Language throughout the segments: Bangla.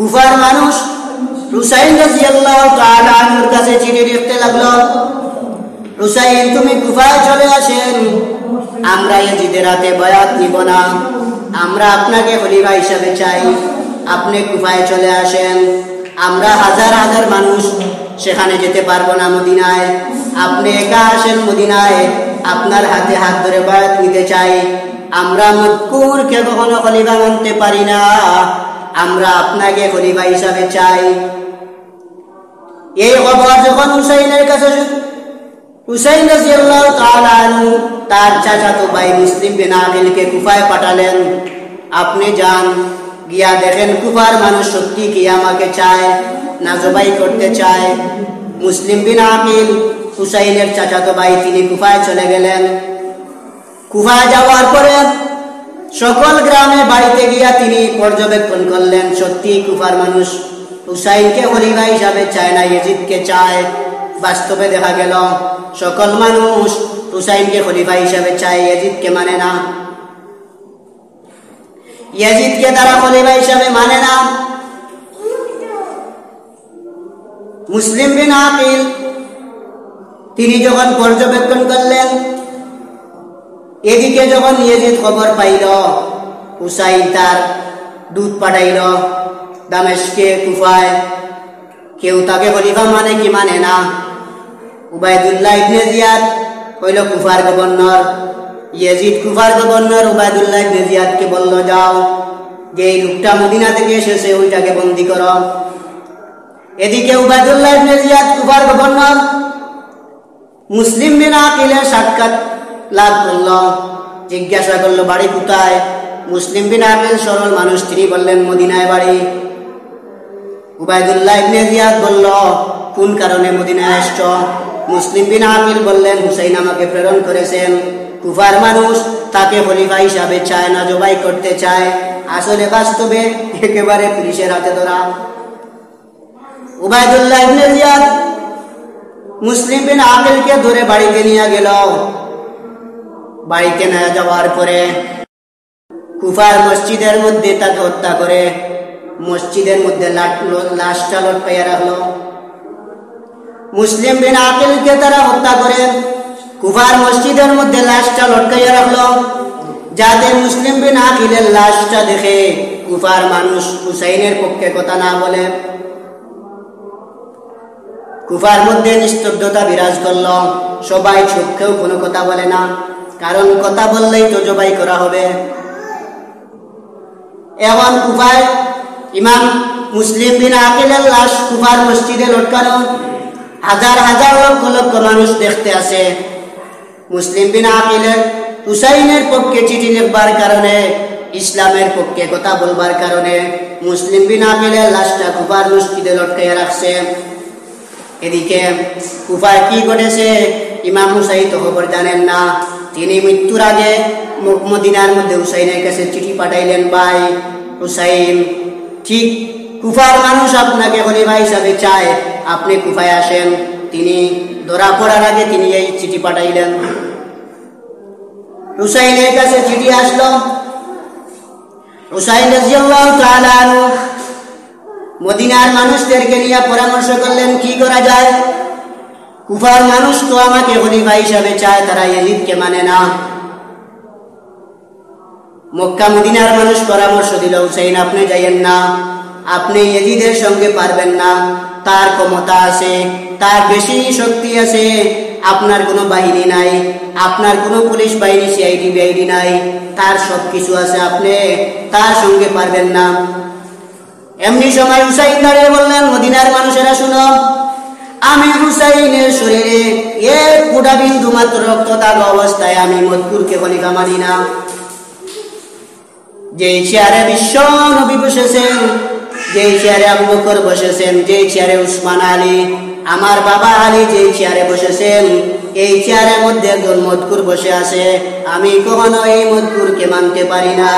কুফার মানুষ হুসাইন রাদিয়াল্লাহু তাআলা আনহুর কাছে চিঠি লিখতে লাগলো, হুসাইন তুমি কুফায় চলে আসেন, আমরা ইয়াজিদের হাতে বায়াত নিব না, আমরা আপনাকে খলিফা হিসাবে চাই, আপনি কুফায় চলে আসেন। আমরা হাজার হাজার মানুষ সেখানে যেতে পারবো না মদিনায়, আপনি একা আসেন মদিনায়, আপনার হাতে হাত ধরে বায়াত নিতে চাই। আমরা মজকুরকে কখনো খলিফা মানতে পারি না, আমরা আপনাকে খলিফা হিসাবে চাই। এই খবর যখন হুসাইনের কাছে, হুসাইন রাদিয়াল্লাহু তাআলা আনহু তার চাচাতো ভাই মুসলিম বিন আকিলকে কুফায় পাঠালেন, আপনি যান, গিয়া দেখেন কুফার মানুষ সত্যি কি আমাকে চায় না জবাই করতে চায়। মুসলিম বিন আকিল হুসাইনের চাচাতো ভাই, তিনি কুফায় চলে গেলেন। কুফায় যাওয়ার পরে সকল গ্রামে বাড়িতে গিয়া তিনি পর্যবেক্ষণ করলেন, সত্যি কুফার মানুষ হুসাইনকে খলিফা হিসাবে চায় না, ইয়াজিদকে চায়। বাস্তবে দেখা গেল সকল মানুষ হুসাইনকে খলিফা হিসাবে চায়, ইয়াজিদকে মানে না, ইয়াজিদকে তারা খলিফা হিসাবে মানে না। মুসলিম বিন আকিল তিনি যখন পর্যবেক্ষণ করলেন, এদিকে যখন ইয়াজিদ খবর পাইল হুসাইন তার দূত পাঠাইল দামেস্কে, কুফায়, কেউ তাকে খলিফা মানে কি মানে না। উবাইদুল্লাহ ইবনে জিয়াদ হইল কুফার গভর্নর, ইয়াজিদ কুফার গভর্নর উবাইদুল্লাহ ইবনে জিয়াদকে বলল, যাও যে এই লোকটা মদিনা থেকে এসেছে ওইটাকে বন্দী করো। এদিকে উবাইদুল্লাহ ইবনে জিয়াদ কুফার গভর্নর মুসলিম বিন আকিলের সাক্ষাৎ লাভ করল, জিজ্ঞাসা করলো বাড়ি কোথায়। মুসলিম বিন আকিল সরল মানুষ, তিনি বললেন মদিনায় বাড়ি। উবাইদুল্লাহ ইবনে জিয়াদ বলল, কোন কারণে মদিনায় আসছো? মুসলিম বিন আকিল বললেন, হুসাইন আমাকে প্রেরণ করেছেন, কুফার মানুষ তাকে খলিফা হিসাবে চায় না, জবাই করতে চায়। আসলে বাস্তবে একেবারে পুলিশের হাতে ধরা। উবাইদুল্লাহ ইবনে জিয়াদ মুসলিম বিন আকিলকে ধরে বাড়িতে নিয়ে গেল। বাড়িতে নিয়ে যাওয়ার পরে কুফার মসজিদের মধ্যে তাকে হত্যা করে মসজিদের মধ্যে লাশটা লটকাইয়া রাখলো। মুসলিম বিন আকিলকে তারা হত্যা করে কুফার মসজিদের মধ্যে লাশটা লটকাইয়া রাখলো, যাতে মুসলিম বিন আকিলের লাশটা দেখে কুফার মানুষ হুসাইনের পক্ষে কথা না বলে। কুফার মধ্যে নিস্তব্ধতা বিরাজ করল, সবাই চুপ, কেউ কোনো কথা বলে না, কারণ কথা বললেই তো জবাই করা হবে। এখন কুফায় ইমাম মুসলিম বিন আকিলের লাশ কুফার মসজিদে লটকানো, হাজার হাজার লক্ষ লক্ষ মানুষ দেখতে আসে। মুসলিম বিন আকিলের হুসাইনের পক্ষে চিঠি লিখবার কারণে, ইসলামের পক্ষে কথা বলবার কারণে মুসলিম বিন আকিলের লাশটা কুফার মসজিদে লটকাইয়া রাখছে। এদিকে কুফায় কি ঘটেছে ইমাম হুসাইন তো খবর জানেন না। তিনি মৃত্যুর আগে মদিনার মধ্যে হুসাইনের কাছে চিঠি পাঠাইলেন, ভাই হুসাইন, ঠিক কুফার মানুষ আপনাকে খলিফা হিসাবে চায়, আপনি কুফায় আসেন। তিনি ধরা পড়ার আগে তিনি এই চিঠি পাঠাইলেন। হুসাইনের কাছে চিঠি আসলো। হুসাইন রাদিয়াল্লাহু তাআলা আনহু মদিনার মানুষদেরকে নিয়ে পরামর্শ করলেন কি করা যায়। কুফার মানুষ তো আমাকে খলিফা হিসাবে চায়, তারা ইয়াজিদকে মানে না। মক্কা মদিনার মানুষ পরামর্শ দিল, হুসাইন আপনি যাইয়েন না, আপনি ইয়াজিদের সঙ্গে পারবেন না, তার ক্ষমতা আছে, তার বেশি শক্তি আছে, আপনার কোনো বাহিনী নাই, আপনার কোনো পুলিশ বাহিনী সিআইডি বিআইডি নাই, তার সব কিছু আছে, আপনি তার সঙ্গে পারবেন না। এমনি সময় হুসাইন দাঁড়িয়ে বললেন, মদিনার মানুষেরা শুনো, আমি হুসাইনের শরীরে এক ফোঁটা বিন্দু মাত্র রক্ত থাকা অবস্থায় আমি মজকুরকে খলিফা মানি না। যেই চেয়ারে বিশ্ব নবী বসেছেন, যেই চেয়ারে আবু বকর বসেছেন, যেই চেয়ারে উসমান আলী, আমার বাবা আলী যেই চেয়ারে বসেছেন, এই চেয়ারের মধ্যে একজন মজকুর বসে আছে, আমি কখনো এই মজকুরকে মানতে পারি না,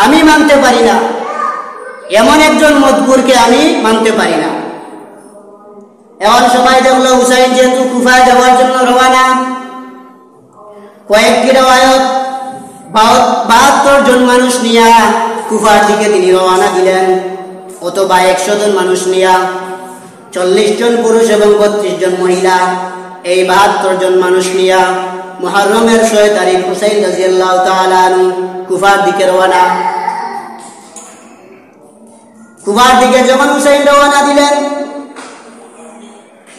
আমি মানতে পারি না, এমন একজন মজকুরকে আমি মানতে পারি না। এখন সবাই দেখলো হুসাইন যেহেতু কুফায় যাওয়ার জন্য রওনা, কয়েকটি রওয়ায়াত 72 জন মানুষ নিয়ে কুফার দিকে তিনি রওনা দিলেন। অথবা 100 জন মানুষ নিয়া, 40 জন পুরুষ এবং 32 জন মহিলা, এই 72 জন মানুষ নিয়া মুহররমের 6 তারিখ হুসাইন রাদিয়াল্লাহু তাআলা আনহু কুফার দিকে রওনা। কুফার দিকে যখন হুসাইন রওনা দিলেন,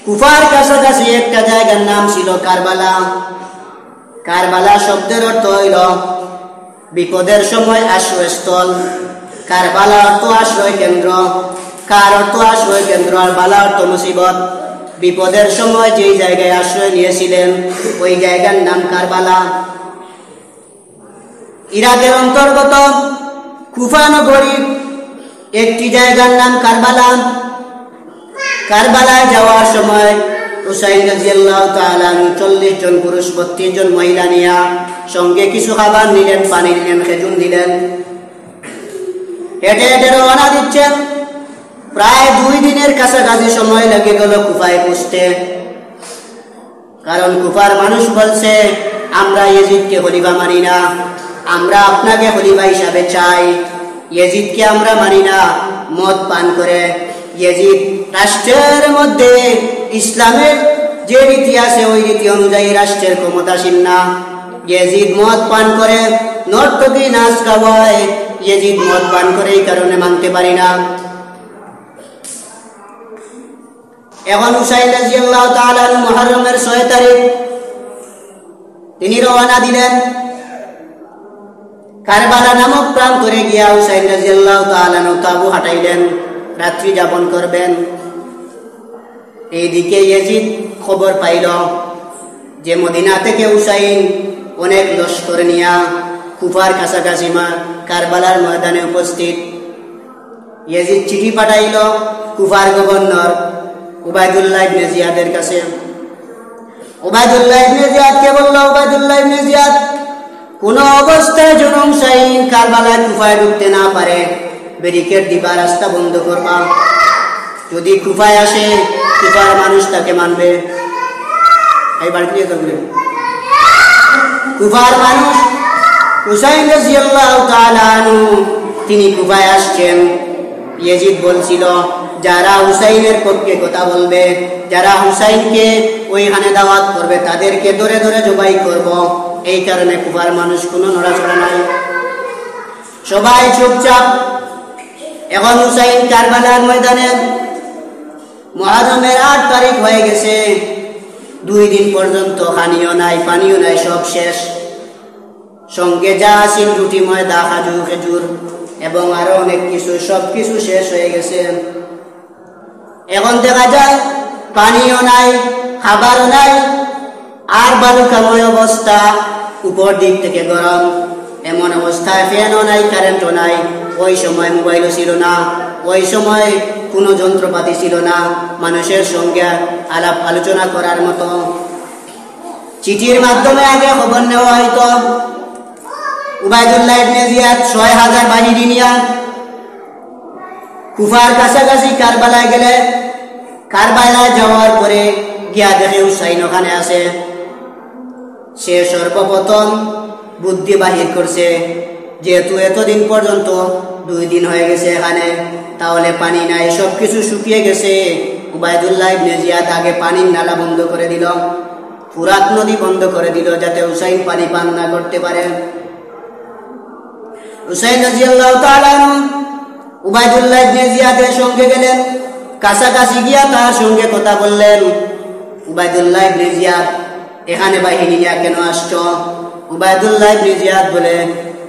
কুফার কাছাকাছি একটা জায়গার নাম ছিল কারবালা। কারবালা শব্দের অর্থ হইল বিপদের সময় আশ্রয়স্থল। কারবালা অর্থ আশ্রয় কেন্দ্র, কার অর্থ আশ্রয় কেন্দ্র, আর বালা অর্থ মুসিবত। বিপদের সময় যেই জায়গায় আশ্রয় নিয়েছিলেন ওই জায়গার নাম কারবালা। ইরাকের অন্তর্গত কুফা নগরীর একটি জায়গার নাম কারবালা। কারবালায় যাওয়ার সময় হুসাইন রাদিয়াল্লাহু তাআলা 40 জন পুরুষ 32 জন মহিলা নিয়া সঙ্গে কিছু খাবার নিলেন, পানি নিলেন, খেজুর দিলেন। হেঁটে হেঁটে রওনা দিচ্ছেন। প্রায় 2 দিনের কাছাকাছি সময় লেগে গেল কুফায় পৌঁছতে। কারণ কুফার মানুষ বলছে, আমরা ইয়াজিদকে খলিফা মানি না, আমরা আপনাকে খলিফা হিসাবে চাই। ইয়াজিদকে আমরা মানি না, মদ পান করে। ইয়াজিদ রাষ্ট্রের মধ্যে ইসলামের যে রীতি আছে ওই রীতি অনুযায়ী রাষ্ট্রের ক্ষমতাসীন না। ইয়াজিদ মদ পান করে, নর্তকী নাচ গাওয়ায়। ইয়াজিদ মদ পান করে, এই কারণে মানতে পারি না। এখন হুসাইন রাদিয়াল্লাহু তাআলা মুহররমের 6 তারিখ তিনি রওনা দিলেন। কারবালা নামক প্রান্তরে গিয়া হুসাইন রাদিয়াল্লাহু তাআলা তাবু হাঁটাইলেন, রাত্রি যাপন করবেন। এইদিকে ইয়াজিদ খবর পাইল যে মদিনা থেকে হুসাইন অনেক লস্কর নিয়া কুফার কাছাকাছি কারবালার ময়দানে উপস্থিত। ইয়াজিদ চিঠি পাঠাইল কুফার গভর্নর উবাইদুল্লাহ ইবনে জিয়াদের কাছে। উবাইদুল্লাহ ইবনে জিয়াদকে বলল, উবাইদুল্লাহ ইবনে জিয়াদ, কোন অবস্থায় যেন হুসাইন কারবালায় কুফায় ঢুকতে না পারে ব্যারিকেড দিবা, রাস্তা বন্ধ করবা। যদি কুফায় আসে কুফার মানুষ তাকে মানবে। এইবার কি করবে? কুফার মানুষ হুসাইন রাদিয়াল্লাহু তাআলা আনহু তিনি কুফায় আসছেন। ইয়াজিদ বলছিল, যারা হুসাইনের পক্ষে কথা বলবে, যারা হুসাইনকে ওইখানে দাওয়াত করবে, তাদেরকে ধরে ধরে জবাই করব। এই কারণে কুফার মানুষ কোনো নড়াচড়া নাই, সবাই চুপচাপ। এখন হুসাইন কারবালার ময়দানে, মুহররমের 8 তারিখ হয়ে গেছে। 2 দিন পর্যন্ত খানিও নাই, পানিও নাই, সব শেষ। সঙ্গে যা আছিল রুটি, ময়দা, খেজুর এবং আরো অনেক কিছু, সবকিছু শেষ হয়ে গেছে। এখন দেখা যায় পানিও নাই, খাবারও নাই, আর বালুকাময় অবস্থা, উপর দিক থেকে গরম। এমন অবস্থায় ফ্যানও নাই, কারেন্টও নাই। ওই সময় মোবাইলও ছিল না, ওই সময় কোনো যন্ত্রপাতি ছিল না মানুষের সঙ্গে আলাপ আলোচনা করার মতো। চিঠির মাধ্যমে আগে খবর নেওয়া হয়তো। উবাইদুল্লাহ ইবনে জিয়াদ 6000 বাহিনী নিয়া কুফার কাছাকাছি কারবালায় গেলে, কারবালায় যাওয়ার পরে গিয়া দেখে হুসাইন ওখানে আছে। সে সর্বপ্রথম বুদ্ধি বাহির করছে, যেহেতু এতদিন পর্যন্ত 2 দিন হয়ে গেছে এখানে, তাহলে পানি নাই, সবকিছু শুকিয়ে গেছে। উবাইদুল্লাহ ইবনে জিয়াদ আগে পানির নালা বন্ধ করে দিল, ফুরাত নদী বন্ধ করে দিল, যাতে হুসাইন পানি পান না করতে পারে। হুসাইন রাদিয়াল্লাহু তাআলা উবাইদুল্লাহ ইবনে জিয়াদের সঙ্গে গেলেন, কাছাকাছি গিয়া তার সঙ্গে কথা বললেন। উবাইদুল্লাহ ইবনে জিয়াদ, এখানে বাহিনী নিয়ে কেন আসছো? উবাইদুল্লাহ ইবনে জিয়াদ বলে,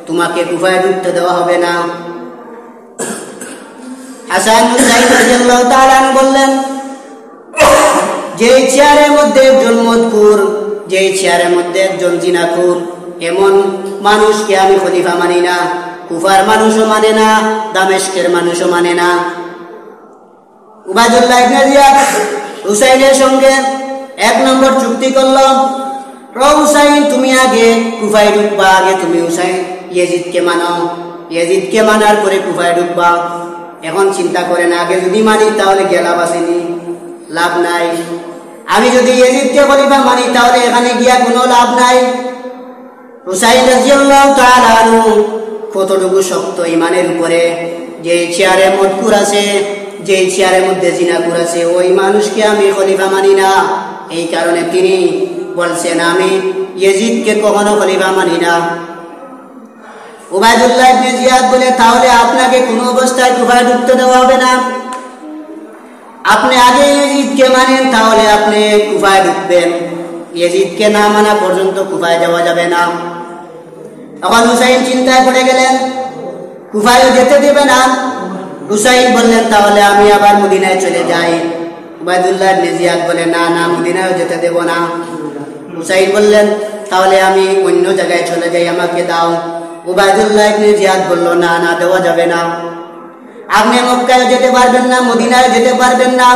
তোমাকে কুফায় ঢুকতে দেওয়া হবে না। হাসান হুসাইন রাদিয়াল্লাহু তাআলা বললেন, যেই চেয়ারের মধ্যে একজন মদখুর, যেই চেয়ারের মধ্যে একজন জিনাখুর, এমন মানুষকে আমি খলিফা মানি না। কুফার মানুষও মানে না, দামেস্কের মানুষও মানে না। উবাইদুল্লাহ ইবনে জিয়াদ হুসাইনের সঙ্গে 1 নম্বর চুক্তি করল, হুসাইন তুমি আগে কুফায় ঢুকবা, আগে তুমি হুসাইন ইয়াজিদকে মানো, ইয়াজিদকে মানার পরে কুফায় ঢুকবা। এখন চিন্তা করেন, আগে যদি মানি তাহলে গেলাম আসেনি, লাভ নাই। আমি যদি ইয়াজিদকে খলিফা মানি তাহলে এখানে গিয়া কোনো লাভ নাই। হুসাইন রাদিয়াল্লাহু তাআলা আনহু কতটুকু শক্ত ইমানের উপরে। যে চেয়ারে মদকুর আছে, যে চেয়ারের মধ্যে জিনাকুর আছে, ওই মানুষকে আমি খলিফা মানি না। এই কারণে তিনি বলছেন আমি ইয়াজিদকে কখনো খলিফা মানি না। উবাইদুল্লাহ ইবনে জিয়াদ বলে, তাহলে আপনাকে কোনো অবস্থায় কুফায় ঢুকতে দেওয়া হবে না। আপনি আগে ইয়াজিদকে মানেন, তাহলে আপনি কুফায় ঢুকবেন। ইয়াজিদকে না মানা পর্যন্ত কুফায় যাওয়া যাবে না। তখন হুসাইন চিন্তায় পড়ে গেলেন, কুফায় যেতে দেবে না। হুসাইন বললেন, তাহলে আমি আবার মদিনায় চলে যাই। উবাইদুল্লাহ ইবনে জিয়াদ বলে, না না, মদিনায় যেতে দেব না। হুসাইন বললেন, তাহলে আমি অন্য জায়গায় চলে যাই, আমাকে দাও। উবাইদুল্লাহ ইবনে জিয়াদ বলল, না না, দেওয়া যাবে না। আপনি মক্কায় যেতে পারবেন না, মদিনায় যেতে পারবেন না,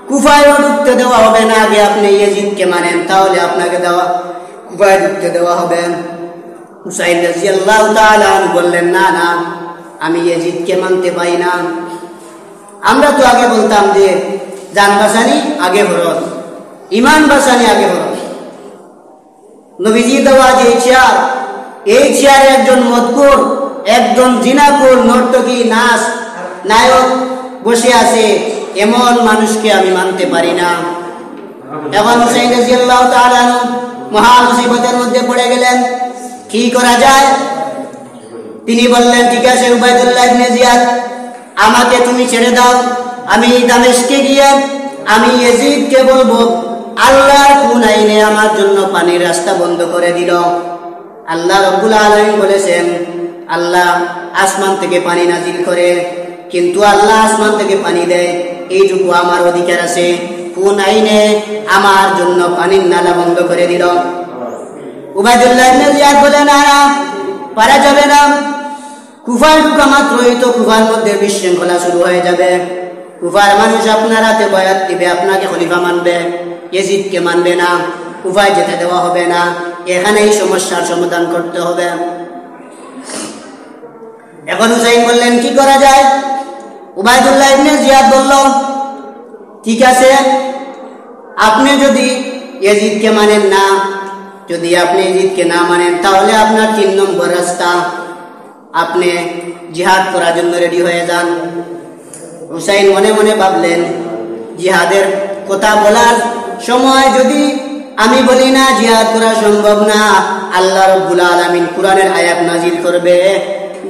কুফায়ও ঢুকতে দেওয়া হবে না। আগে আপনি ইয়াজিদকে মানেন, তাহলে আপনাকে দেওয়া কুফায় ঢুকতে দেওয়া হবে। হুসাইন রাদিয়াল্লাহু তাআলা বললেন, না না, আমি ইয়াজিদকে মানতে পারি না। আমরা তো আগে বলতাম যে জান বাঁচানি আগে ফরজ, ইমান বাঁচানি আগে ফরজ। নবীজি দেওয়া যে চেয়ার, এই চেয়ারে একজন মদকুর, একজন জিনাকুর, নর্তকী, নায়ক বসে আছে, এমন মানুষকে আমি মানতে পারি না। এখন হুসাইন রাদিয়াল্লাহু তাআলা মহা মুসিবতের মধ্যে পড়ে গেলেন, কি করা যায়? তিনি বললেন, ঠিক আছে উবাইদুল্লাহ ইবনে জিয়াদ, আমাকে তুমি ছেড়ে দাও। আমি দামেস্কে গিয়ে আমি ইয়াজিদকে বলবো আল্লাহর কোন আইনে আমার জন্য পানির রাস্তা বন্ধ করে দিল। আল্লাহ রাব্বুল আলামিন বলেছেন, আল্লাহ আসমান থেকে পানি নাজিল করে, কিন্তু আল্লাহ আসমান থেকে পানি দেয়, এইটুকু আমার অধিকার আছে। কোন আইনে আমার জন্য পানির নালা বন্ধ করে দিল? উবাইদুল্লাহ ইবনে জিয়াদ বলে, না না, পারা যাবে না। কুফায় ঢুকা মাত্রই তো কুফার মধ্যে বিশৃঙ্খলা শুরু হয়ে যাবে। কুফার মানুষ আপনার হাতে বয়াত দিবে, আপনাকে খলিফা মানবে, ইয়াজিদকে মানবে না, কুফায় যেতে দেওয়া হবে না। এখানেই সমস্যার সমাধান করতে হবে। এখন হুসাইন বললেন, কি করা যায়? উবাইদুল্লাহ ইবনে জিয়াদ বলল, ঠিক আছে, আপনি যদি ইয়াজিদকে মানেন না, যদি আপনি ইয়াজিদকে না মানেন, তাহলে আপনার 3 নম্বর রাস্তা, আপনি জিহাদ করার জন্য রেডি হয়ে যান। হুসাইন মনে মনে ভাবলেন, জিহাদের কথা বলার সময় যদি আমি বলি না জিহাদ করা সম্ভব না, আল্লাহ রাব্বুল আলামিন কুরআনের আয়াত নাজিল করবে,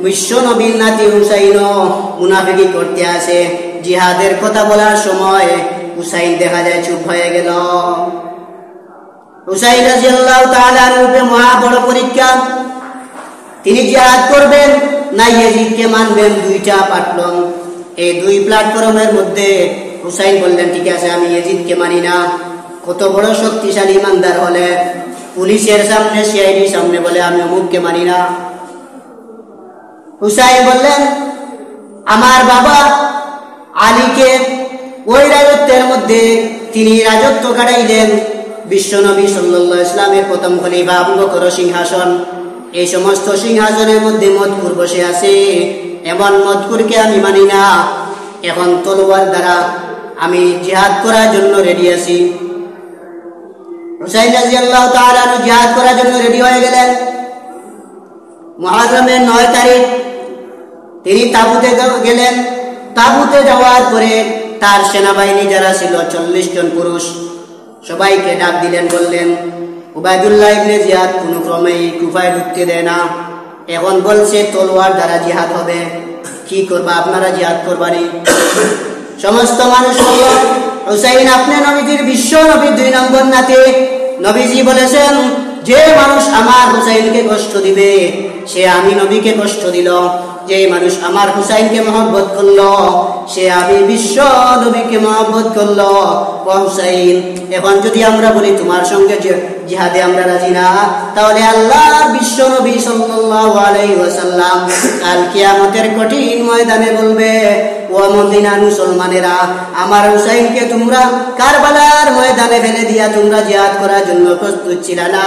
বিশ্ব নবীর নাতি হুসাইনও মুনাফিকি করতে আসে। জিহাদের কথা বলার সময় হুসাইন দেখা যায় চুপ হয়ে গেল। হুসাইন রাদিয়াল্লাহু তাআলা রূপে মহা বড় পরীক্ষা। তিনি জিহাদ করবেন না ইয়াজিদকে মানবেন, দুইটা প্ল্যাটফর্ম। এই 2 প্ল্যাটফর্মের মধ্যে হুসাইন বললেন, ঠিক আছে, আমি ইয়াজিদকে মানি না। কত বড় শক্তিশালী ইমানদার হলে পুলিশের সামনে, সিআইডির সামনে বলে আমি অমুককে মানি না। হুসাইন বললেন, আমার বাবা আলীকে ওই রাজত্বের মধ্যে তিনি রাজত্ব কাটাইলেন। বিশ্বনবী সাল্লাল্লাহু আলাইহি ওয়াসাল্লামের প্রথম খলিফা আবু বকর সিংহাসন, এই সমস্ত সিংহাসনের মধ্যে মদকুর বসে আছে, এমন মদকুরকে আমি মানি না। এখন তলোয়ার দ্বারা আমি জিহাদ করার জন্য রেডি আছি। হুসাইন রাদিয়াল্লাহু তাআলা জিহাদ করার জন্য রেডি হয়ে গেলেন। মুহররমের 9 তারিখ তিনি তাবুতে গেলেন। তাবুতে যাওয়ার পরে তার সেনাবাহিনী যারা ছিল 40 জন পুরুষ, সবাইকে ডাক দিলেন, বললেন, উবাইদুল্লাহ ইবনে জিয়াদ কোনো ক্রমেই কুফায় ঢুকতে দেয় না। এখন বলছে তলোয়ার দ্বারা জিহাদ হবে, কি করবা আপনারা? জিহাদ করবানি? সমস্ত মানুষ বলল, হুসাইন আপনি নবীজির, বিশ্ব নবীর 2 নম্বর নাতি। নবীজি বলেছেন, যে মানুষ আমার হুসাইনকে কষ্ট দিবে সে আমি নবীকে কষ্ট দিল। যে মানুষ আমার হুসাইনকে মহব্বত করলো সে আমি বিশ্ব নবীকে মহব্বত করলো। ও হুসাইন, এখন যদি আমরা বলি তোমার সঙ্গে জিহাদে আমরা রাজি না, তাহলে আল্লাহর বিশ্ব নবী সাল্লাল্লাহু আলাইহি ওয়াসাল্লাম কাল কিয়ামতের কঠিন ময়দানে বলবে, ও মদিনার মুসলমানেরা, আমার হুসাইনকে তোমরা কারবালার ময়দানে ফেলে দিয়া তোমরা জিহাদ করার জন্য প্রস্তুত ছিল না,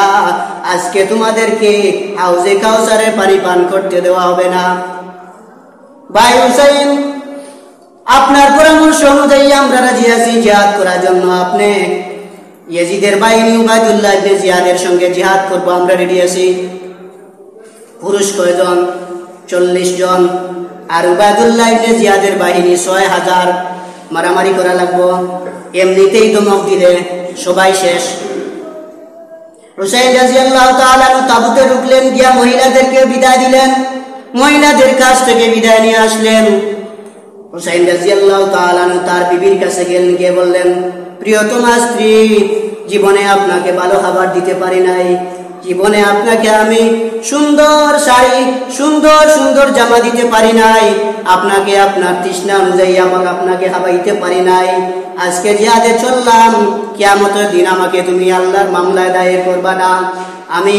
আজকে তোমাদেরকে হাউজে কাউসারে পানি পান করতে দেওয়া হবে না। ভাই হুসাইন, আপনার পরামর্শ অনুযায়ী আমরা রাজি আছি জিহাদ করার জন্য। আপনি ইয়াজিদের বাহিনী উবাইদুল্লাহ ইবনে জিয়াদের সঙ্গে জিহাদ করব, আমরা রেডি আছি। পুরুষ কয়জন? 40 জন, আর উবাইদুল্লাহ ইবনে জিয়াদের বাহিনী 6000। মারামারি করা লাগবো, এমনিতেই ধমক দিলে সবাই শেষ। হুসাইন রাদিয়াল্লাহু তাআলা তাবুতে ঢুকলেন, গিয়া মহিলাদেরকে বিদায় দিলেন, মহিলাদের কাছ থেকে বিদায় নিয়ে আসলেন। হুসাইন রাদিয়াল্লাহু তাআলা তার বিবির কাছে গেলেন, গিয়ে বললেন, প্রিয়তমা স্ত্রী, জীবনে আপনাকে ভালো খাবার দিতে পারি নাই, জীবনে আপনাকে আমি সুন্দর শাড়ি, সুন্দর সুন্দর জামা দিতে পারি নাই, আপনাকে আপনার তৃষ্ণা অনুযায়ী আপনাকে খাওয়াইতে পারি নাই। আজকে জিহাদে চললাম, কিয়ামতের দিন আমাকে তুমি আল্লাহর মামলায় দায়ের করবা না। আমি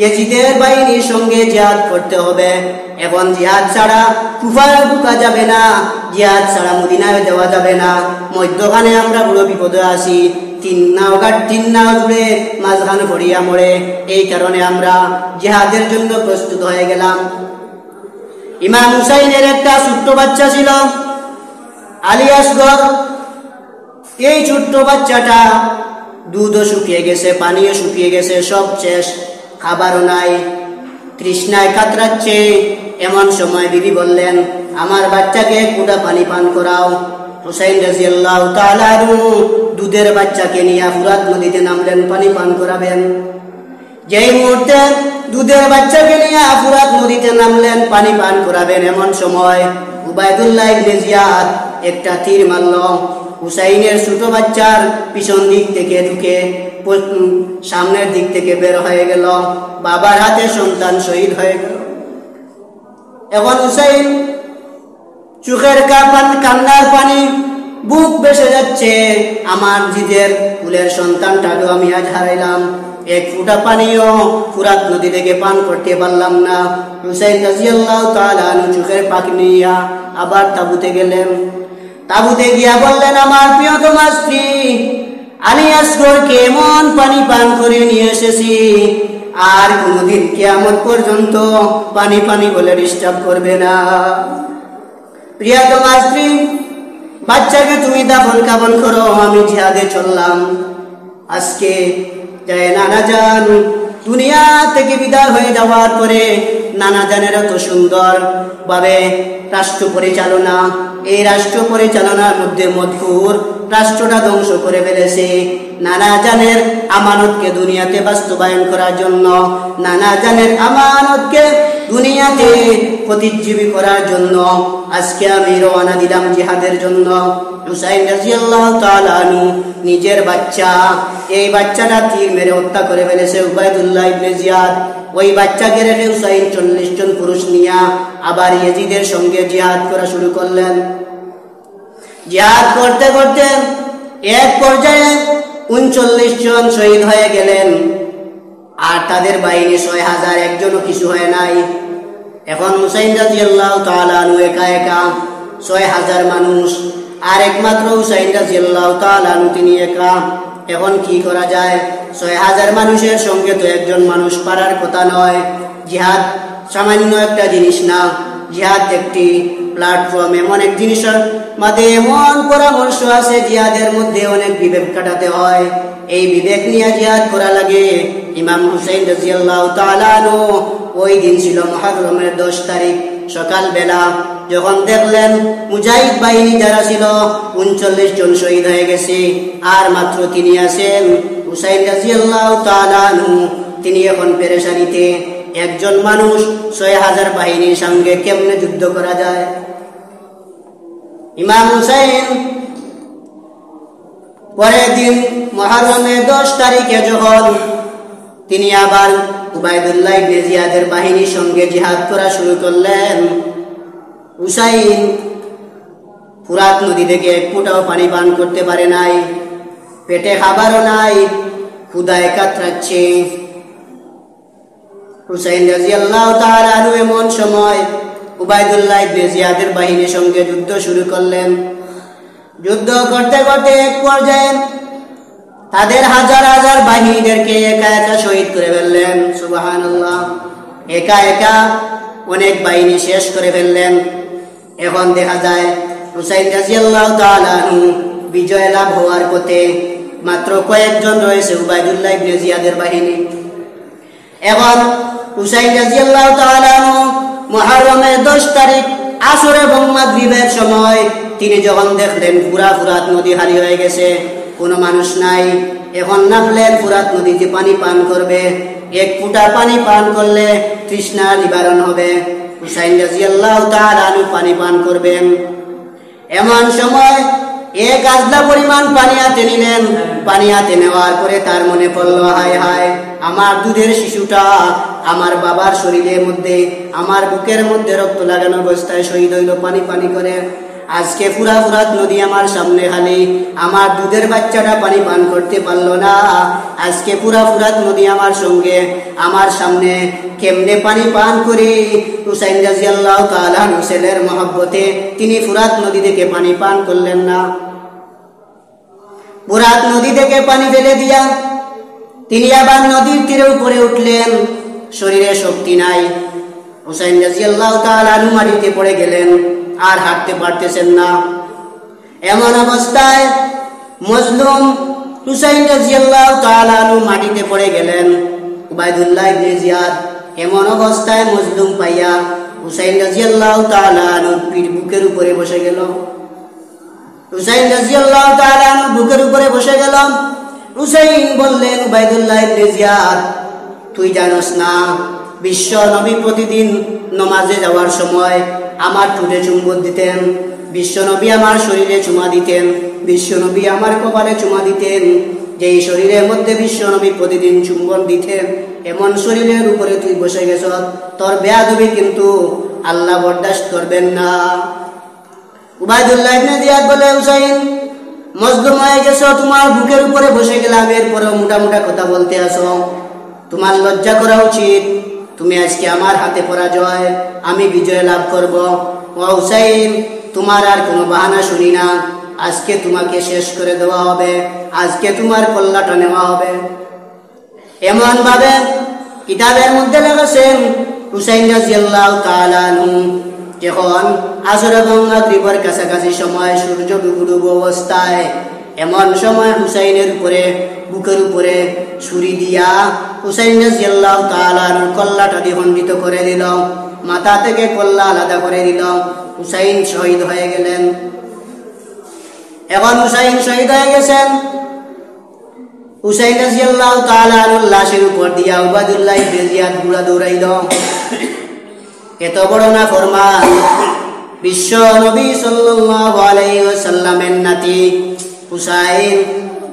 ইয়াজিদের বাহিনীর সঙ্গে জিহাদ করতে হবে, এবং জিহাদ ছাড়া কুফায় ঢুকা যাবে না, জিহাদ ছাড়া মদিনায় যাওয়া যাবে না। মধ্যখানে আমরা বড় বিপদে আছি, তিন নাও জুড়ে মাঝখানে পড়িয়া মরে। এই কারণে আমরা জিহাদের জন্য প্রস্তুত হয়ে গেলাম। ইমাম হুসাইনের একটা ছোট্ট বাচ্চা ছিল, আলী আসগর। এই ছোট্ট বাচ্চাটা দুধও শুকিয়ে গেছে, পানিও শুকিয়ে গেছে, সব শেষ, খাবারও নাই, তৃষ্ণায় কাতরাচ্ছে। এমন সময় বিবি বললেন, আমার বাচ্চাকে কুড়া পানি পান করাও। হুসাইন রাদিয়াল্লাহু তাআলা দুধের বাচ্চাকে নিয়ে ফুরাত নদীতে নামলেন, পানি পান করাবেন। যেই মুহূর্তে দুধের বাচ্চাকে নিয়ে ফুরাত নদীতে নামলেন, পানি পান করাবেন, এমন সময় উবাইদুল্লাহ ইবনে জিয়াদ একটা তীর মারল। হুসাইনের ছোট বাচ্চার পিছন দিক থেকে ঢুকে সামনের দিক থেকে বের হয়ে গেল। বাবার হাতে সন্তান শহীদ হয়ে গেল। এখন হুসাইন চোখের কান্নার পানি, বুক বেসে যাচ্ছে। আমার জিদের কুলের সন্তানটাকেও আমি আজ হারাইলাম, এক ফুটা পানিও ফুরাত নদী থেকে পান করতে পারলাম না। হুসাইন রাদিয়াল্লাহু তাআলা চোখের পানি নিয়া আবার তাবুতে গেলেন। তাবুতে গিয়া বললেন, আমার প্রিয়তমা স্ত্রী আলী আসগরকে এমন পানি পান করে নিয়ে এসেছি, আর কোনদিন কিয়ামত পর্যন্ত পানি পানি বলে ডিস্টার্ব করবে না। প্রিয়তমা স্ত্রী, বাচ্চাকে তুমি দাফন কাফন করো, আমি জিহাদে চললাম। আজকে যায় নানা জান দুনিয়া থেকে বিদায় হয়ে যাওয়ার পরে নানা জানের এত সুন্দর ভাবে রাষ্ট্র পরিচালনা, এই রাষ্ট্র পরিচালনার মধ্যে মধুর রাষ্ট্রটা ধ্বংস করে ফেলেছে। নানা জানের আমানতকে দুনিয়াতে বাস্তবায়ন করার জন্য, নানা জানের আমানতকে দুনিয়াতে প্রতিজীবী করার জন্য আজকে আমি রওনা দিলাম জিহাদের জন্য। হুসাইন রাদিয়াল্লাহু তাআলা আনহু নিজের বাচ্চা, এই বাচ্চাটা তীর মেরে হত্যা করে ফেলেছে উবাইদুল্লাহ ইবনে জিয়াদ। ওই বাচ্চাকে রেখে হুসাইন 40 জন পুরুষ নিয়ে আবার ইয়াজিদের সঙ্গে জিহাদ করা শুরু করলেন। জিহাদ করতে করতে এক পর্যায়ে 39 জন শহীদ হয়ে গেলেন, আর তাদের বাহিনী 6000, একজনও কিছু হয় নাই। এখন হুসাইন রাদিয়াল্লাহু তাআলা আনহু একা একা 6000 মানুষ, আর একমাত্র হুসাইন রাদিয়াল্লাহু তাআলা আনহু তিনি একা। এখন কি করা যায়? 6000 মানুষের সঙ্গে তো একজন মানুষ পারার কথা নয়। জিহাদ সামান্য একটা জিনিস না, জিহাদ একটি প্ল্যাটফর্ম, এমন এক জিনিসের মধ্যে এমন পরামর্শ আছে, জিহাদের মধ্যে অনেক বিবেক কাটাতে হয়। এই বিবেক নিয়ে জিহাদ করা লাগে। ইমাম হুসাইন রাদিয়াল্লাহু তাআলা আনহু ওই দিন ছিল মুহররমের 10 তারিখ সকাল বেলা, যখন দেখলেন মুজাহিদ বাহিনী যারা ছিল 39 জন শহীদ হয়ে গেছে, আর মাত্র তিনি আছেন। হুসাইন রাদিয়াল্লাহু তাআলা আনহু তিনি এখন পেরেশানিতে। একজন মানুষ 6000 বাহিনীর সঙ্গে কেমনে যুদ্ধ করা যায়? ইমাম হুসাইন পরের দিন মুহররমের 10 তারিখে যখন তিনি আবার উবাইদুল্লাহ ইবনে জিয়াদের বাহিনীর সঙ্গে জিহাদ করা শুরু করলেন, হুসাইন ফুরাত নদী থেকে এক ফোঁটাও পানি পান করতে পারে নাই, পেটে খাবারও নাই, ক্ষুধায় কাতরাচ্ছে। হুসাইন রাদিয়াল্লাহু তাআলা আনহু এমন সময় উবাইদুল্লাহ ইবনে জিয়াদের বাহিনীর সঙ্গে যুদ্ধ শুরু করলেন। যুদ্ধ করতে করতে এক পর্যায়ে তাদের হাজার হাজার বাহিনীদেরকে একা একা শহীদ করে ফেললেন। সুবহানাল্লাহ, একা একা অনেক বাহিনী শেষ করে ফেললেন। এখন দেখা যায় হুসাইন রাদিয়াল্লাহু তাআলা আনহু বিজয় লাভ হওয়ার পথে, মাত্র কয়েকজন রয়েছে উবাইদুল্লাহ ইবনে জিয়াদের বাহিনী। এখন হুসাইন রাদিয়াল্লাহু তাআলা আনহু মুহররমের 10 তারিখ আসর এবং মাগরিবের সময় তিনি যখন দেখলেন পুরা ফুরাত নদী খালি হয়ে গেছে, কোনো মানুষ নাই, এখন নামলেন ফুরাত নদীতে পানি পান করবে। এক ফুটা পানি পান করলে তৃষ্ণা নিবারণ হবে। হুসাইন রাদিয়াল্লাহু তাআলা আনহু পানি পান করবেন। এমন সময় এক আজলা পরিমাণ পানি হাতে নিলেন। পানি হাতে নেওয়ার পরে তার মনে পড়ল, হায় হায়, আমার দুধের শিশুটা আমার বাবার শরীরের মধ্যে, আমার বুকের মধ্যে রক্ত লাগানো অবস্থায় শহীদ হইল পানি পানি করে। আজকে পুরা ফুরাত নদী আমার সামনে খালি, আমার দুধের বাচ্চাটা পানি পান করতে পারলো না। আজকে পুরা ফুরাত নদী আমার সঙ্গে, আমার সামনে কেমনে পানি পান করি? হুসাইন রাদিয়াল্লাহু তাআলা ছেলের মহব্বতে তিনি ফুরাত নদী থেকে পানি পান করলেন না। ফুরাত নদী থেকে পানি ফেলে দিয়া তিনি আবার নদীর তীরে উপরে উঠলেন। শরীরে শক্তি নাই। হুসাইন রাদিয়াল্লাহু তাআলা মাটিতে পড়ে গেলেন, আর হাঁটতে পারতেছেন না। এমন অবস্থায় মজলুম হুসাইন রাদিয়াল্লাহু তাআলা মাটিতে পড়ে গেলেন। উবাইদুল্লাহ ইবনে জিয়াদ এমন অবস্থায় মজলুম পাইয়া হুসাইন রাদিয়াল্লাহু তাআলা পিঠ বুকের উপরে বসে গেল। হুসাইন রাদিয়াল্লাহু তাআলা বুকের উপরে বসে গেল। হুসাইন বললেন, উবাইদুল্লাহ ইবনে জিয়াদ, তুই জানোস না বিশ্ব নবী প্রতিদিন নামাজে যাওয়ার সময় আমার ঠোঁটে চুম্বন দিতেন, বিশ্বনবী আমার শরীরে চুমা দিতেন, বিশ্বনবী আমার কপালে চুমা দিতেন। যেই শরীরের মধ্যে বিশ্বনবী প্রতিদিন চুম্বন দিতেন, এমন শরীরের উপরে তুই বসে গেছ, তোর বেয়াদবি কিন্তু আল্লাহ বরদাস্ত করবেন না। উবাইদুল্লাহ ইবনে জিয়াদ বলে, হুসাইন, মজলুম হয়ে গেছো, তোমার বুকের উপরে বসে গেলাম, এরপরে মোটা মোটা কথা বলতে আসো, তোমার লজ্জা করা উচিত। তুমি আজকে আমার হাতে পরাজয়, আমি বিজয় লাভ করব। ও হুসাইন, তোমার আর কোনো বাহানা শুনি না, আজকে তোমাকে শেষ করে দেওয়া হবে, আজকে তোমার কল্লাটা নেওয়া হবে। এমন ভাবে কিতাবের মধ্যে লেখেছেন হুসাইন রাদিয়াল্লাহু তাআলা আনহু যখন আসর এবং মাগরিবের কাছাকাছি সময় সূর্য ডুবুডুবু অবস্থায়, এমন সময় হুসাইনের উপরে বুকের উপরে ছুরি দিয়া হুসাইন রাদিয়াল্লাহু তাআলা কল্লাটা দ্বিখণ্ডিত করে দিল, মাথা থেকে কল্লা আলাদা করে দিল। হুসাইন শহীদ হয়ে গেলেন। এখন হুসাইন শহীদ হয়ে গেছেন। হুসাইন রাদিয়াল্লাহু তাআলা আনহুর লাশের উপর দিয়া উবাইদুল্লাহ ইবনে জিয়াদ ঘোড়া দৌড়াইল। এত বড় না ফরমান, বিশ্ব নবী সাল্লাল্লাহু আলাইহি ওয়াসাল্লামের নাতি হুসাইন,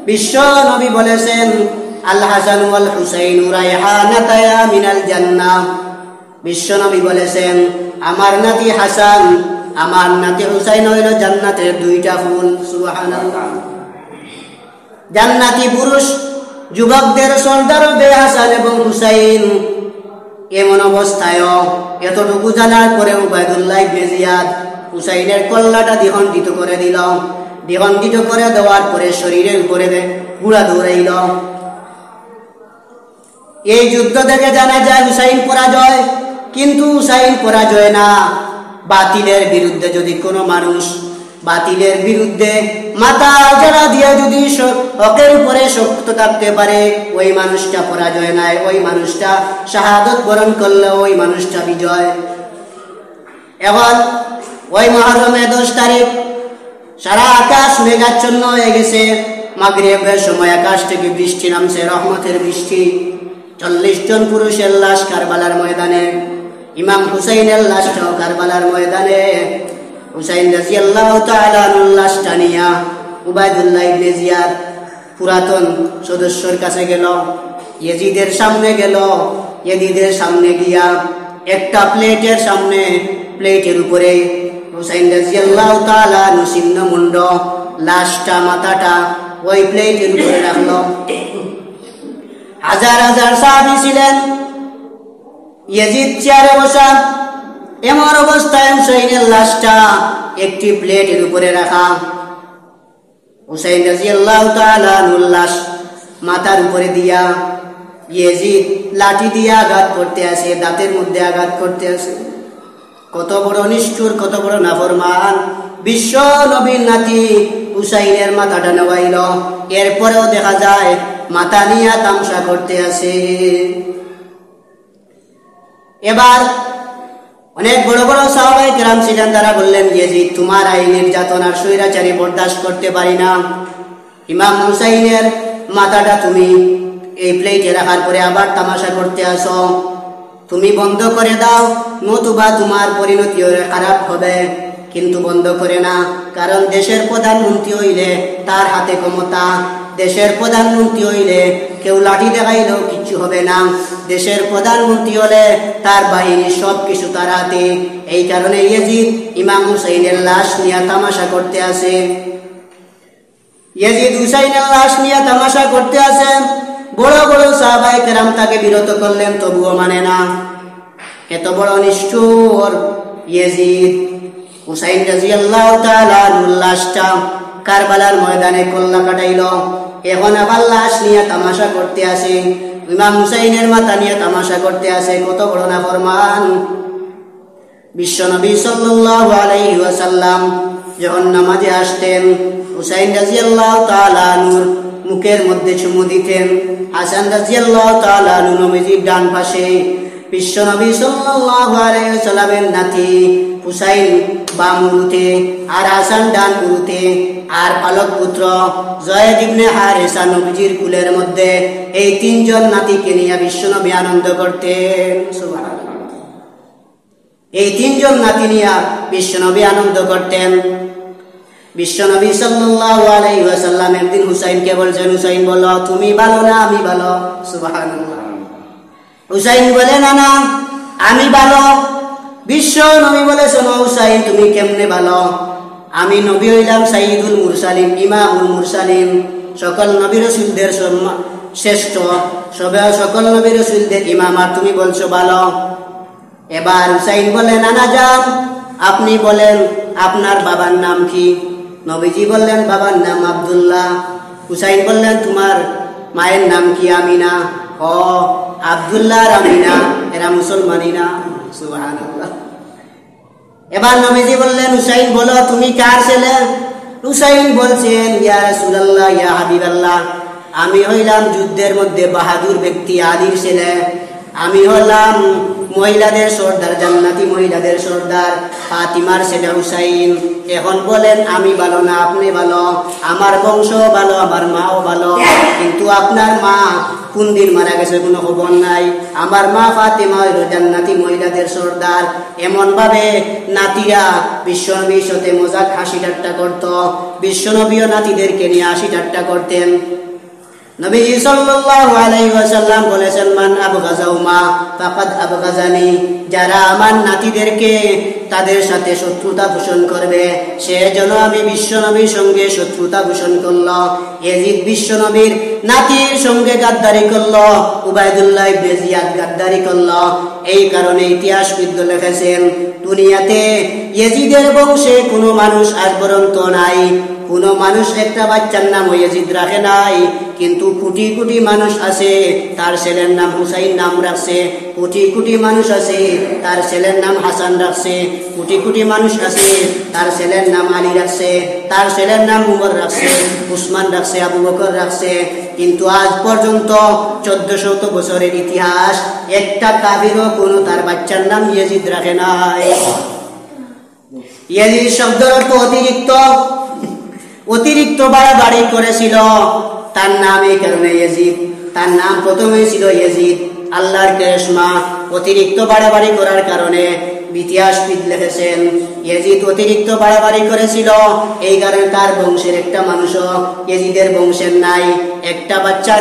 বিশ্ব নবী বলেছেন, আল হাসান ওয়াল হুসাইন রাইহানাতায়া মিনাল জান্নাহ। বিশ্ব নবী বলেছেন, আমার নাতি হাসান, আমার নাতি হুসাইন হইল জান্নাতের দুইটা ফুল। সুবহানাল্লাহ। জান্নাতি পুরুষ যুবকদের সর্দার হবে হাসান এবং হুসাইন। এমন অবস্থায় এতটুকু জানার পরে উবাইদুল্লাহ ইবনে জিয়াদ হুসাইনের কল্লাটা দ্বিখণ্ডিত করে দিল। দ্বিখণ্ডিত করে দেওয়ার পরে শরীরের উপরে ঘোড়া দৌড়াইল। এই যুদ্ধ থেকে জানা যায় হুসাইন পরাজয়, কিন্তু হুসাইন পরাজয় না। বাতিলের বিরুদ্ধে যদি কোনো মানুষ বাতিলের বিরুদ্ধে মাথা জড়া দিয়ে যদি হকের উপরে শক্ত থাকতে পারে, ওই মানুষটা পরাজয় নাই, ওই মানুষটা শাহাদত বরণ করলে ওই মানুষটা বিজয়। এখন ওই মুহররমের 10 তারিখ সারা আকাশ মেঘাচ্ছন্ন হয়ে গেছে। মাগরিবের সময় আকাশ থেকে বৃষ্টি নামছে, রহমতের বৃষ্টি। 40 জন পুরুষের লাশ কারবালার ময়দানে, ইমাম হুসাইনের লাশটাও কারবালার ময়দানে। হুসাইন রাদিয়াল্লাহু তাআলা আনহুর লাশটা নিয়া উবাইদুল্লাহ ইবনে জিয়াদ পুরাতন সদস্যর কাছে গেল, ইয়াজিদের সামনে গেল। ইয়াজিদের সামনে গিয়া একটা প্লেটের সামনে, প্লেটের উপরে হুসাইন রাদিয়াল্লাহু তাআলা আনহু ছিন্ন মুন্ড, লাশটা, মাথাটা ওই প্লেটের উপরে রাখলো। হাজার হাজার সাহাবী ছিলেন। ইয়াজিদ চেয়ারে বসা, এমন অবস্থায় হুসাইনের লাশটা একটি প্লেটের উপরে রাখা। হুসাইন রাদিয়াল্লাহু তাআলা আনহুর লাশ মাথার উপরে দিয়া ইয়াজিদ লাঠি দিয়ে আঘাত করতে আসে, দাঁতের মধ্যে আঘাত করতে আসে। কত বড় নিষ্ঠুর, কত বড় নাফরমান! বিশ্ব নবীর নাতি হুসাইনের মাথাটা নেওয়াইল, এরপরেও দেখা যায় মাথা নিয়ে তামসা করতে আসে। এবার অনেক বড় বড় সাহাবায়ে কেরাম ছিলেন, তারা বললেন ইয়াজিদ তোমার এই নির্যাতন আর স্বৈরাচারী বরদাস্ত করতে পারি না। ইমাম হুসাইনের মাথাটা তুমি এই প্লেটে রাখার পরে আবার তামাশা করতে আসো, তুমি বন্ধ করে দাও, নতুবা তোমার পরিণতি খারাপ হবে। কিন্তু বন্ধ করে না, কারণ দেশের প্রধানমন্ত্রী হইলে তার হাতে ক্ষমতা, দেশের প্রধানমন্ত্রী হইলে কেউ লাঠি দেখাইলেও কিচ্ছু হবে না, দেশের প্রধানমন্ত্রী হলে তার বাহিনী সবকিছু তার হাতে। এই কারণে ইয়াজিদ ইমাম হুসাইনের লাশ নিয়ে তামাশা করতে আসে। ইয়াজিদ হুসাইনের লাশ নিয়ে তামাশা করতে আসে, বড় বড় সাহাবায়ে কেরাম তাকে বিরত করলেন, তবুও মানে না। এত বড় নিষ্ঠুর ইয়াজিদ হুসাইন রাদিয়াল্লাহু তাআলা আনহুর লাশটা কারবালার ময়দানে কল্লা কাটাইল, এখন আবার লাশ নিয়ে তামাশা করতে আসে, ইমাম হুসাইনের মাথা নিয়ে তামাশা করতে আসে। কত বড় নাফরমান! বিশ্বনবী সাল্লাল্লাহু আলাইহি ওয়াসাল্লাম যখন নামাজে আসতেন, হুসাইন রাদিয়াল্লাহু তাআলা আনহুর মুখের মধ্যে চুমু দিতেন। হাসান রাদিয়াল্লাহু তাআলা আনহু নবীজির ডান পাশে, বিশ্বনবী সাল্লাল্লাহু আলাইহি ওয়াসাল্লামের নাতি হুসাইন বাম উরুতে আর হাসান ডান উরুতে, আর পালক পুত্র যায়েদ ইবনে হারেসা নবীজির কুলের মধ্যে। এই তিনজন নাতিকে নিয়ে বিশ্বনবী আনন্দ করতেন। সুবহানাল্লাহ। এই তিনজন নাতি নিয়ে বিশ্বনবী আনন্দ করতেন। বিশ্বনবী সাল্লাল্লাহু আলাইহি ওয়াসাল্লাম একদিন হুসাইনকে বলছেন, হুসাইন বলো তুমি ভালো না আমি ভালো? সুবহানাল্লাহ। হুসাইন বলে না না আমি ভালো। বিশ্ব নবী বলে শোনো হুসাইন তুমি কেমনে ভালো? আমি নবী হইলাম সাইয়্যিদুল মুরসালিন, ইমামুল মুরসালিন, সকল নবী রাসূলদের শ্রেষ্ঠ, সকল নবী রাসূলদের ইমাম, আর তুমি বলছো ভালো। এবার হুসাইন বলে নানা যান আপনি বলেন আপনার বাবার নাম কি? নবীজি বললেন বাবার নাম আব্দুল্লাহ। হুসাইন বললেন তোমার মায়ের নাম কি? আমিনা। ও আব্দুল্লাহ আর আমিনা এরা মুসলমানই না? সুবহানাল্লাহ। এবার নবীজি বললেন হুসাইন বলো তুমি কার ছেলে? হুসাইন বলছেন ইয়া রাসূলুল্লাহ ইয়া হাবিবাল্লাহ আমি হইলাম যুদ্ধের মধ্যে বাহাদুর ব্যক্তি আলীর ছেলে, আমি হলাম মহিলাদের সর্দার, জান্নাতি মহিলাদের সর্দার ফাতিমার ছেলে হুসাইন। এখন বলেন আমি ভালো না আপনি ভালো? আমার বংশ ভালো, আমার মাও ভালো, কিন্তু আপনার মা কোন দিন মারা গেছে কোনো খবর নাই। আমার মা ফাতিমা হইল জান্নাতি মহিলাদের সর্দার। এমন ভাবে নাতিরা বিশ্বনবীর সাথে মজাক হাসি ঠাট্টা করত, বিশ্বনবীও নাতিদেরকে নিয়ে হাসি ঠাট্টা করতেন। নবীজি সাল্লাল্লাহু আলাইহি ওয়াসাল্লাম বলেছেন মান আবগাযাহুমা ফাকাদ আবগাযানি, যারা আমার নাতিদেরকে তাদের সাথে শত্রুতা পোষণ করবে সে যেন আমি বিশ্বনবীর সঙ্গে শত্রুতা পোষণ করলো। ইয়াজিদ বিশ্বনবীর নাতির সঙ্গে গাদ্দারি করলো, উবাইদুল্লাহ ইবনে জিয়াদ গাদ্দারি করলো। এই কারণে ইতিহাসবিদ লিখেছেন দুনিয়াতে ইয়াজিদের বংশে কোনো মানুষ আজ পর্যন্ত নাই, কোন মানুষ একটা বাচ্চার নাম ইয়াজিদ রাখে নাই, কিন্তু কোটি কোটি মানুষ আছে তার ছেলের নাম হুসাইন নাম রাখছে, কোটি কোটি মানুষ আছে তার ছেলের নাম হাসান রাখছে, কোটি কোটি মানুষ আছে তার ছেলের নাম আলী রাখছে, তার ছেলের নাম উমর রাখছে, উসমান রাখছে, আবু বকর রাখছে। কিন্তু আজ পর্যন্ত 1400 বছরের ইতিহাস একটা কাফিরও কোনো তার বাচ্চার নাম ইয়াজিদ রাখে নাই। ইয়াজিদ শব্দের অর্থ অতিরিক্ত, অতিরিক্ত বাড়াবাড়ি করেছিল তার নাম, এই কারণে ইয়াজিদ। তার নাম প্রথমে ছিল ইয়াজিদ, আল্লাহর কেশমা। অতিরিক্ত বাড়াবাড়ি করার কারণে ইতিহাসবিদ লিখেছেন ইয়াজিদ অতিরিক্ত বাড়াবাড়ি করেছিল, এই কারণে তার বংশের একটা মানুষও ইয়াজিদের বংশের নাই। একটা বাচ্চা